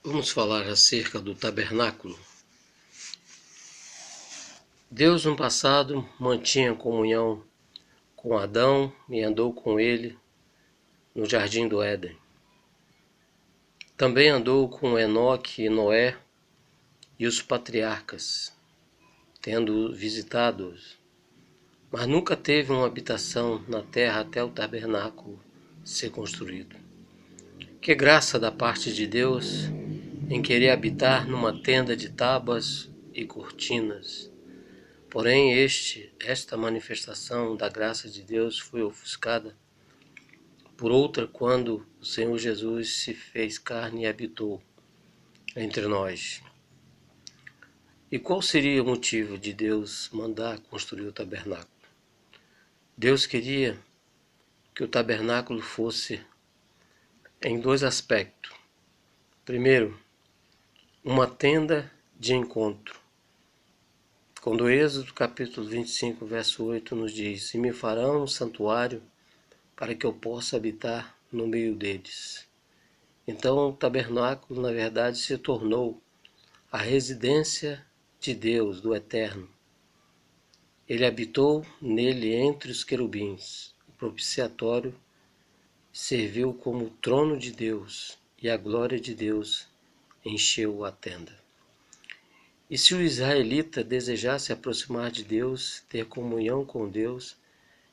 Vamos falar acerca do tabernáculo. Deus no passado mantinha comunhão com Adão e andou com ele no jardim do Éden. Também andou com Enoque e Noé e os patriarcas, tendo visitado-os, mas nunca teve uma habitação na terra até o tabernáculo ser construído. Que graça da parte de Deus em querer habitar numa tenda de tábuas e cortinas. Porém, esta manifestação da graça de Deus foi ofuscada por outra quando o Senhor Jesus se fez carne e habitou entre nós. E qual seria o motivo de Deus mandar construir o tabernáculo? Deus queria que o tabernáculo fosse em dois aspectos. Primeiro, uma tenda de encontro. Quando o Êxodo capítulo 25, verso 8 nos diz: "E me farão um santuário para que eu possa habitar no meio deles." Então o tabernáculo, na verdade, se tornou a residência de Deus, do Eterno. Ele habitou nele entre os querubins. O propiciatório serviu como o trono de Deus e a glória de Deus encheu a tenda. E se o israelita desejasse aproximar de Deus, ter comunhão com Deus,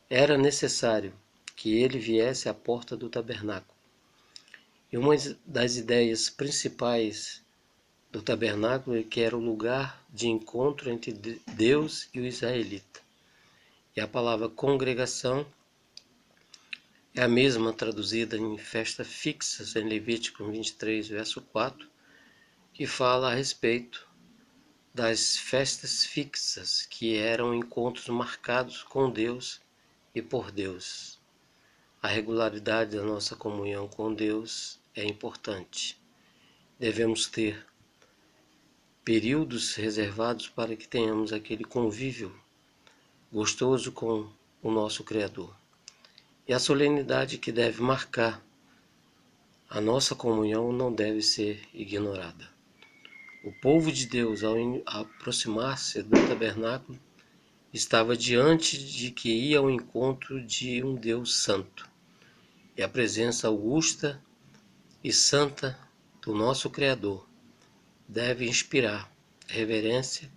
era necessário que ele viesse à porta do tabernáculo. E uma das ideias principais do tabernáculo é que era o lugar de encontro entre Deus e o israelita. E a palavra congregação é a mesma traduzida em festas fixas em Levítico 23, verso 4, que fala a respeito das festas fixas, que eram encontros marcados com Deus e por Deus. A regularidade da nossa comunhão com Deus é importante. Devemos ter períodos reservados para que tenhamos aquele convívio gostoso com o nosso Criador. E a solenidade que deve marcar a nossa comunhão não deve ser ignorada. O povo de Deus, ao aproximar-se do tabernáculo, estava diante de que ia ao encontro de um Deus santo. E a presença augusta e santa do nosso Criador deve inspirar reverência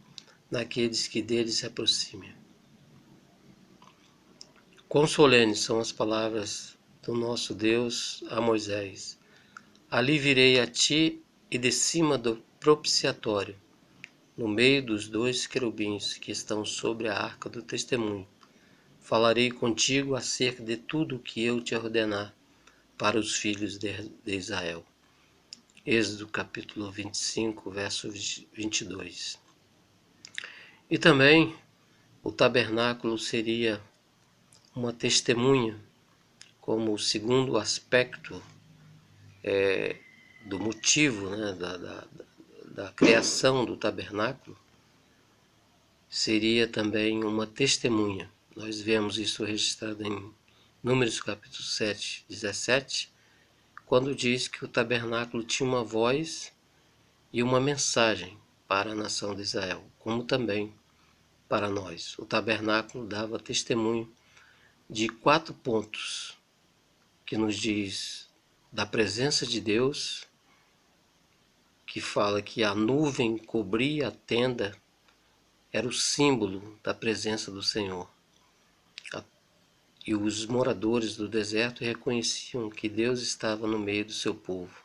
naqueles que dele se aproximem. Quão solenes são as palavras do nosso Deus a Moisés: "Ali virei a ti e de cima do propiciatório, no meio dos dois querubins que estão sobre a arca do testemunho, falarei contigo acerca de tudo o que eu te ordenar para os filhos de Israel." Êxodo capítulo 25, verso 22. E também o tabernáculo seria uma testemunha, como o segundo aspecto do motivo, da criação do tabernáculo, seria também uma testemunha. Nós vemos isso registrado em Números capítulo 7, 17, quando diz que o tabernáculo tinha uma voz e uma mensagem para a nação de Israel, como também para nós. O tabernáculo dava testemunho de 4 pontos, que nos diz da presença de Deus, que fala que a nuvem cobria a tenda, era o símbolo da presença do Senhor. E os moradores do deserto reconheciam que Deus estava no meio do seu povo.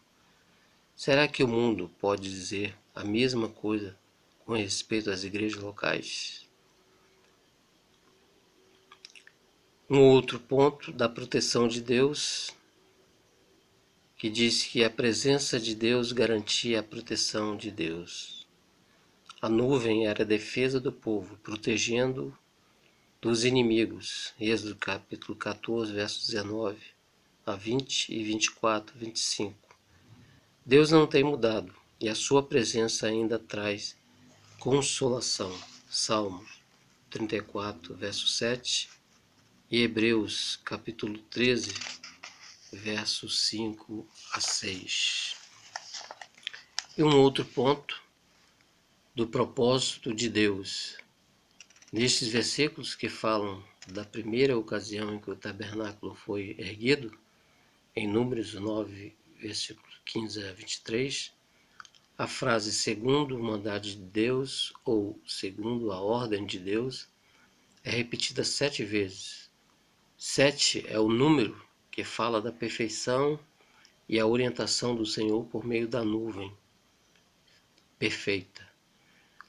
Será que o mundo pode dizer a mesma coisa com respeito às igrejas locais? Um outro ponto da proteção de Deus, que diz que a presença de Deus garantia a proteção de Deus. A nuvem era a defesa do povo, protegendo dos inimigos. Êxodo capítulo 14, versos 19 a 20 e 24, 25. Deus não tem mudado e a sua presença ainda traz consolação. Salmo 34, verso 7 e Hebreus capítulo 13, versos 5 a 6. E um outro ponto do propósito de Deus. Nestes versículos que falam da primeira ocasião em que o tabernáculo foi erguido, em Números 9, versículos 15 a 23, a frase segundo o mandado de Deus ou segundo a ordem de Deus é repetida 7 vezes. 7 é o número que fala da perfeição e a orientação do Senhor por meio da nuvem perfeita.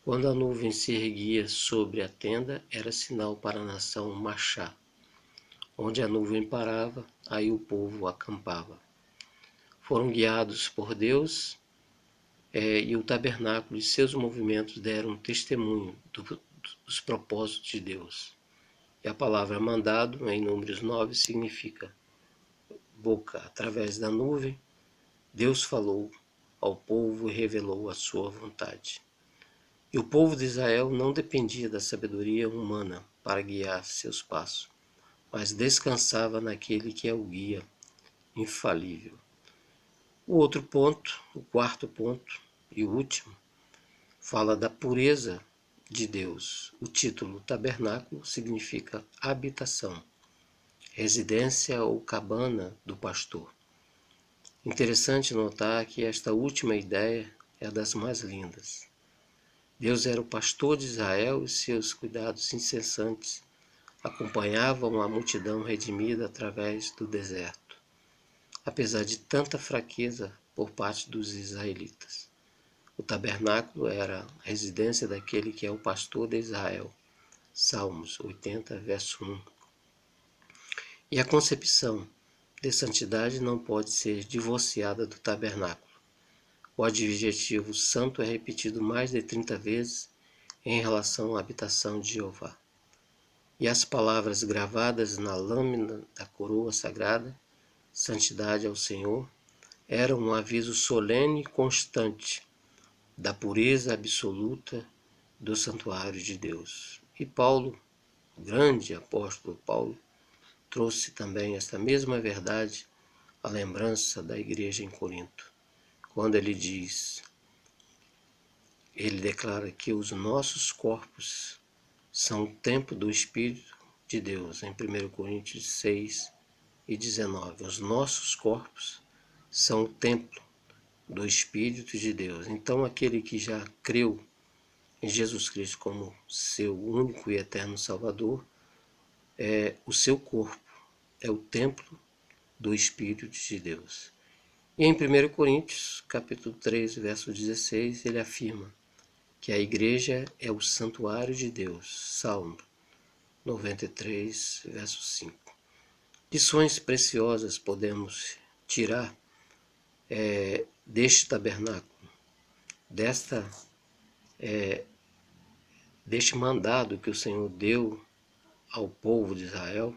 Quando a nuvem se erguia sobre a tenda, era sinal para a nação marchar. Onde a nuvem parava, aí o povo acampava. Foram guiados por Deus e o tabernáculo e seus movimentos deram testemunho dos propósitos de Deus. E a palavra mandado, em Números 9, significa boca. Através da nuvem, Deus falou ao povo e revelou a sua vontade. E o povo de Israel não dependia da sabedoria humana para guiar seus passos, mas descansava naquele que é o guia infalível. O outro ponto, o quarto ponto e o último, fala da pureza de Deus. O título tabernáculo significa habitação, residência ou cabana do pastor. Interessante notar que esta última ideia é a das mais lindas. Deus era o pastor de Israel e seus cuidados incessantes acompanhavam a multidão redimida através do deserto, apesar de tanta fraqueza por parte dos israelitas. O tabernáculo era a residência daquele que é o pastor de Israel. Salmos 80, verso 1. E a concepção de santidade não pode ser divorciada do tabernáculo. O adjetivo santo é repetido mais de 30 vezes em relação à habitação de Jeová. E as palavras gravadas na lâmina da coroa sagrada, santidade ao Senhor, eram um aviso solene e constante da pureza absoluta do santuário de Deus. E Paulo, o grande apóstolo Paulo, trouxe também esta mesma verdade à lembrança da igreja em Corinto, quando ele declara que os nossos corpos são o templo do Espírito de Deus, em 1 Coríntios 6 e 19. Os nossos corpos são o templo do Espírito de Deus. Então, aquele que já creu em Jesus Cristo como seu único e eterno Salvador, o seu corpo é o templo do Espírito de Deus. E em 1 Coríntios, capítulo 3, verso 16, ele afirma que a igreja é o santuário de Deus. Salmo 93, verso 5. Lições preciosas podemos tirar deste tabernáculo, deste mandado que o Senhor deu ao povo de Israel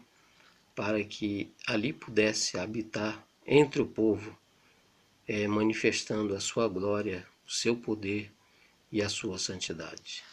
para que ali pudesse habitar entre o povo, manifestando a sua glória, o seu poder e a sua santidade.